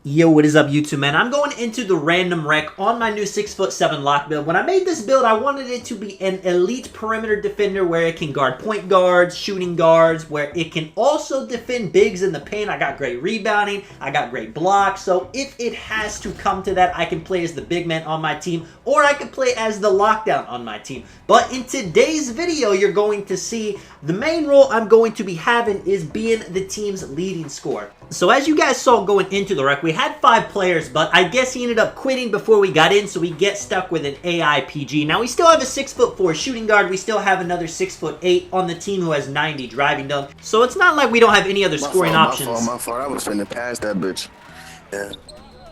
Yo, what is up, YouTube, man? I'm going into the random rec on my new 6'7" lock build. When I made this build, I wanted it to be an elite perimeter defender where it can guard point guards, shooting guards, where it can also defend bigs in the paint. I got great rebounding, I got great blocks, so if it has to come to that, I can play as the big man on my team, or I can play as the lockdown on my team. But in today's video, you're going to see the main role I'm going to be having is being the team's leading scorer. So as you guys saw going into the rec, we had 5 players, but I guess he ended up quitting before we got in, so we get stuck with an AI PG. Now, we still have a 6'4" shooting guard. We still have another 6'8" on the team who has 90 driving dunk. So it's not like we don't have any other scoring options. My fault. I was finna pass that bitch. Yeah.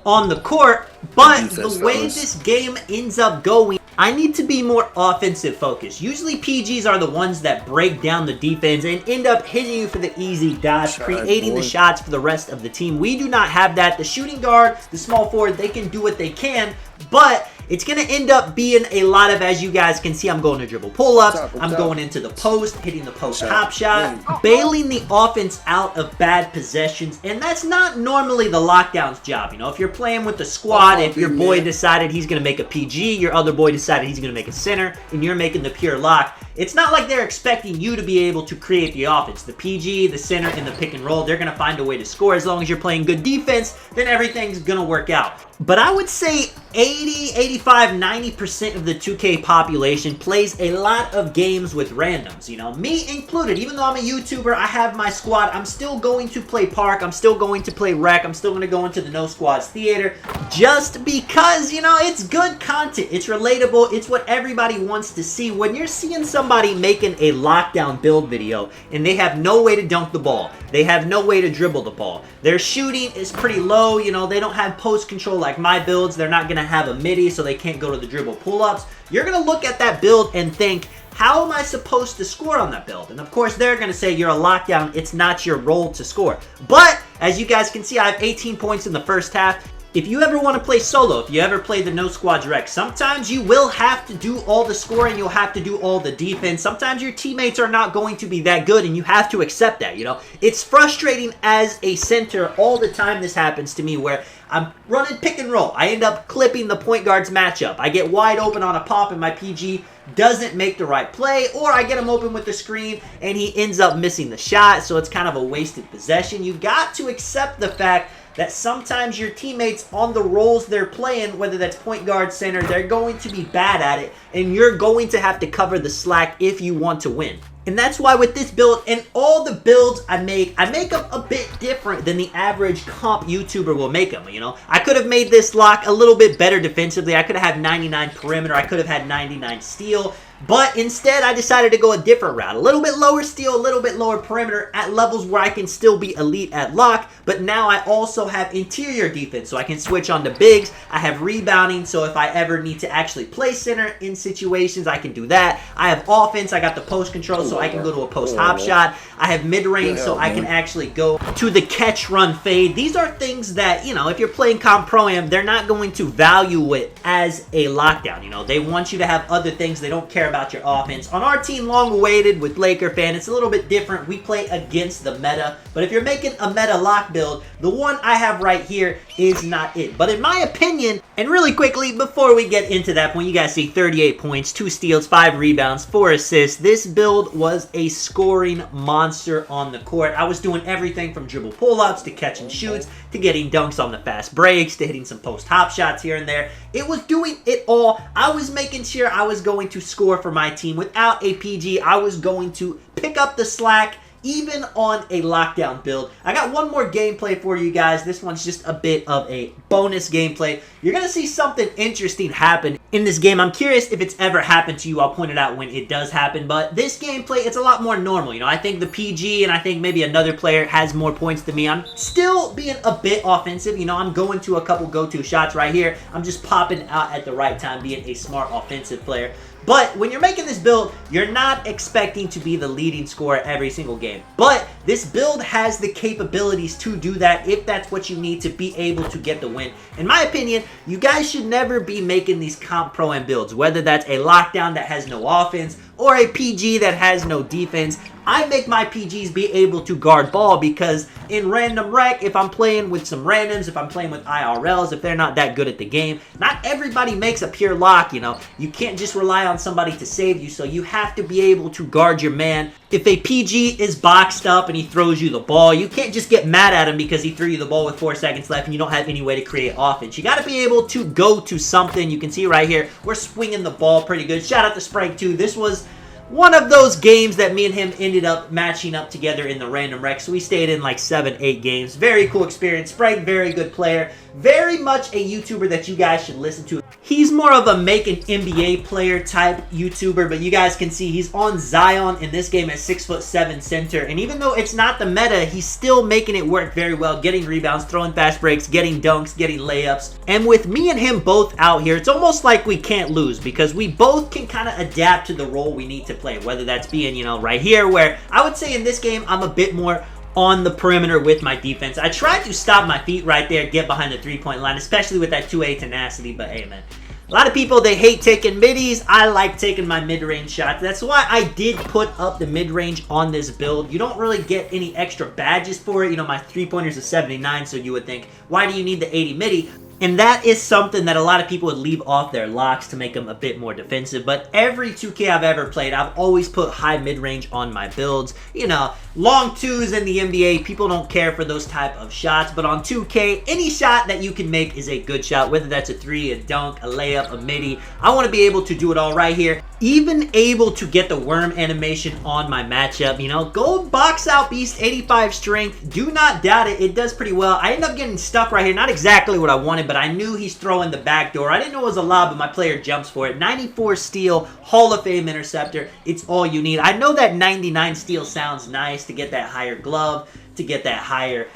On the court, but the way this game ends up going, I need to be more offensive focused. Usually PGs are the ones that break down the defense and end up hitting you for the easy dots, creating the shots for the rest of the team. We do not have that. The shooting guard, the small forward, they can do what they can, but it's going to end up being a lot of, as you guys can see, I'm going to dribble pull-ups, I'm going into the post, hitting the post hop shot, bailing the offense out of bad possessions, and that's not normally the lockdown's job. You know, if you're playing with the squad, if your boy decided he's going to make a PG, your other boy decided he's going to make a center, and you're making the pure lock, it's not like they're expecting you to be able to create the offense. The PG, the center, and the pick and roll, they're going to find a way to score. As long as you're playing good defense, then everything's going to work out. But I would say 80, 85, 90% of the 2K population plays a lot of games with randoms, you know, me included. Even though I'm a YouTuber, I have my squad, I'm still going to play Park, I'm still going to play Rec, I'm still going to go into the No Squads Theater, just because, you know, it's good content, it's relatable, it's what everybody wants to see. When you're seeing somebody making a lockdown build video, and they have no way to dunk the ball, they have no way to dribble the ball, their shooting is pretty low, you know, they don't have post control like my builds, they're not going to have a midi, so they can't go to the dribble pull-ups. You're going to look at that build and think, how am I supposed to score on that build? And of course, they're going to say you're a lockdown, it's not your role to score. But, as you guys can see, I have 18 points in the first half. If you ever want to play solo, if you ever play the No Squads Rec, sometimes you will have to do all the scoring, you'll have to do all the defense. Sometimes your teammates are not going to be that good, and you have to accept that, you know. It's frustrating as a center all the time. This happens to me where I'm running pick and roll. I end up clipping the point guard's matchup. I get wide open on a pop, and my PG doesn't make the right play, or I get him open with the screen, and he ends up missing the shot, so it's kind of a wasted possession. You've got to accept the fact that sometimes your teammates on the roles they're playing, whether that's point guard, center, they're going to be bad at it, and you're going to have to cover the slack if you want to win. And that's why with this build and all the builds I make them a bit different than the average comp YouTuber will make them, you know. I could have made this lock a little bit better defensively. I could have had 99 perimeter. I could have had 99 steal. But instead, I decided to go a different route. A little bit lower steal, a little bit lower perimeter at levels where I can still be elite at lock. But now I also have interior defense, so I can switch on to bigs. I have rebounding, so if I ever need to actually play center in situations, I can do that. I have offense. I got the post control, so I can go to a post hop shot. I have mid-range, so I can actually go to the catch, run, fade. These are things that, you know, if you're playing Comp Pro-Am, they're not going to value it as a lockdown. You know, they want you to have other things. They don't care about your offense. On our team, long awaited with Laker fan, it's a little bit different. We play against the meta, but if you're making a meta lock build, the one I have right here is not it. But in my opinion, and really quickly before we get into that point, you guys see 38 points, 2 steals, 5 rebounds, 4 assists. This build was a scoring monster on the court. I was doing everything from dribble pull-ups to catch and shoots to getting dunks on the fast breaks to hitting some post hop shots here and there. It was doing it all. I was making sure I was going to score for my team. Without a PG, I was going to pick up the slack even on a lockdown build. I got one more gameplay for you guys. This one's just a bit of a bonus gameplay. You're going to see something interesting happen in this game. I'm curious if it's ever happened to you. I'll point it out when it does happen. But this gameplay, it's a lot more normal. You know, I think the PG and I think maybe another player has more points than me. I'm still being a bit offensive. You know, I'm going to a couple go-to shots right here. I'm just popping out at the right time, being a smart offensive player. But when you're making this build, you're not expecting to be the leading scorer every single game. But this build has the capabilities to do that if that's what you need to be able to get the win. In my opinion, you guys should never be making these Comp Pro-Am builds, whether that's a lockdown that has no offense or a PG that has no defense. I make my PGs be able to guard ball because in random rec, if I'm playing with some randoms, if I'm playing with IRLs, if they're not that good at the game, not everybody makes a pure lock, you know. You can't just rely on somebody to save you, so you have to be able to guard your man. If a PG is boxed up and he throws you the ball, you can't just get mad at him because he threw you the ball with 4 seconds left and you don't have any way to create offense. You got to be able to go to something. You can see right here, we're swinging the ball pretty good. Shout out to Sprite too. This was one of those games that me and him ended up matching up together in the random rec. So we stayed in like 7-8 games. Very cool experience. Sprite, very good player. Very much a YouTuber that you guys should listen to. He's more of a make an NBA player type YouTuber, but you guys can see he's on Zion in this game at 6'7" center. And even though it's not the meta, he's still making it work very well, getting rebounds, throwing fast breaks, getting dunks, getting layups. And with me and him both out here, it's almost like we can't lose because we both can kind of adapt to the role we need to play, whether that's being, you know, right here, where I would say in this game, I'm a bit more on the perimeter with my defense. I tried to stop my feet right there, get behind the three-point line, especially with that 2A tenacity, but hey, man. A lot of people, they hate taking middies. I like taking my mid-range shots. That's why I did put up the mid-range on this build. You don't really get any extra badges for it. You know, my three-pointers are 79, so you would think, why do you need the 80 midi? And that is something that a lot of people would leave off their locks to make them a bit more defensive. But every 2K I've ever played, I've always put high mid-range on my builds. You know, long twos in the NBA, people don't care for those type of shots. But on 2K, any shot that you can make is a good shot. Whether that's a three, a dunk, a layup, a midi. I want to be able to do it all right here. Even able to get the worm animation on my matchup. You know, gold box out beast, 85 strength. Do not doubt it. It does pretty well. I end up getting stuck right here. Not exactly what I wanted, but I knew he's throwing the back door. I didn't know it was a lob, but my player jumps for it. 94 steal, Hall of Fame interceptor. It's all you need. I know that 99 steal sounds nice to get that higher glove, to get that higher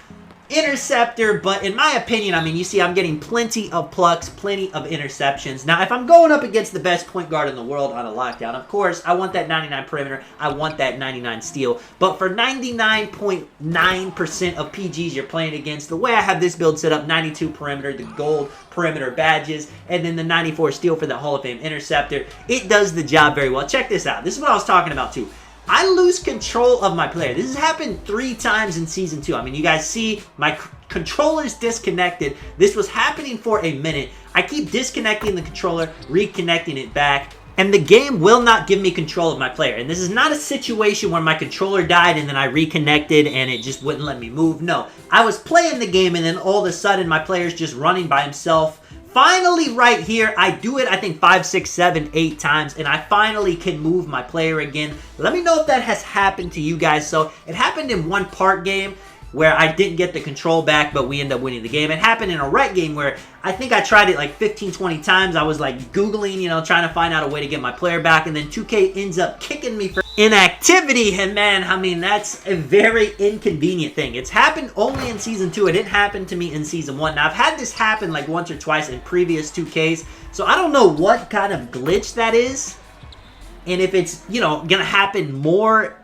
interceptor, but in my opinion, I mean, you see I'm getting plenty of plucks, plenty of interceptions. Now, if I'm going up against the best point guard in the world on a lockdown, of course, I want that 99 perimeter, I want that 99 steal, but for 99.9% of PGs you're playing against, the way I have this build set up, 92 perimeter, the gold perimeter badges, and then the 94 steal for the Hall of Fame interceptor, it does the job very well. Check this out. This is what I was talking about too. I lose control of my player. This has happened 3 times in Season 2. I mean, you guys see my controller's disconnected. This was happening for a minute. I keep disconnecting the controller, reconnecting it back, and the game will not give me control of my player. And this is not a situation where my controller died and then I reconnected and it just wouldn't let me move. No, I was playing the game and then all of a sudden my player's just running by himself. Finally, right here, I do it, I think, 5, 6, 7, 8 times, and I finally can move my player again. Let me know if that has happened to you guys. So, it happened in one part game where I didn't get the control back, but we end up winning the game. It happened in a rec game where I think I tried it like 15, 20 times. I was like Googling, you know, trying to find out a way to get my player back, and then 2K ends up kicking me for inactivity. And man, I mean, that's a very inconvenient thing. It's happened only in Season 2. It didn't happen to me in Season 1. Now, I've had this happen like once or twice in previous 2Ks, so I don't know what kind of glitch that is, and if it's, you know, gonna happen more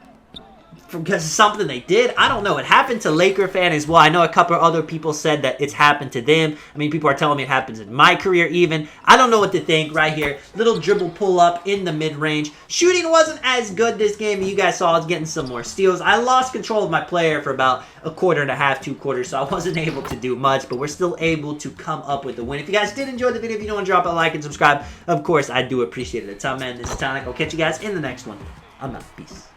because of something they did. I don't know. It happened to Laker fan as well. I know a couple of other people said that it's happened to them. I mean, people are telling me it happens in my career even. I don't know what to think right here. Little dribble pull up in the mid-range. Shooting wasn't as good this game. You guys saw I was getting some more steals. I lost control of my player for about a quarter and a half, 2 quarters, so I wasn't able to do much, but we're still able to come up with the win. If you guys did enjoy the video, if you don't want to drop a like and subscribe, of course, I do appreciate it a ton, man. This is Tonic. I'll catch you guys in the next one. I'm out. Peace.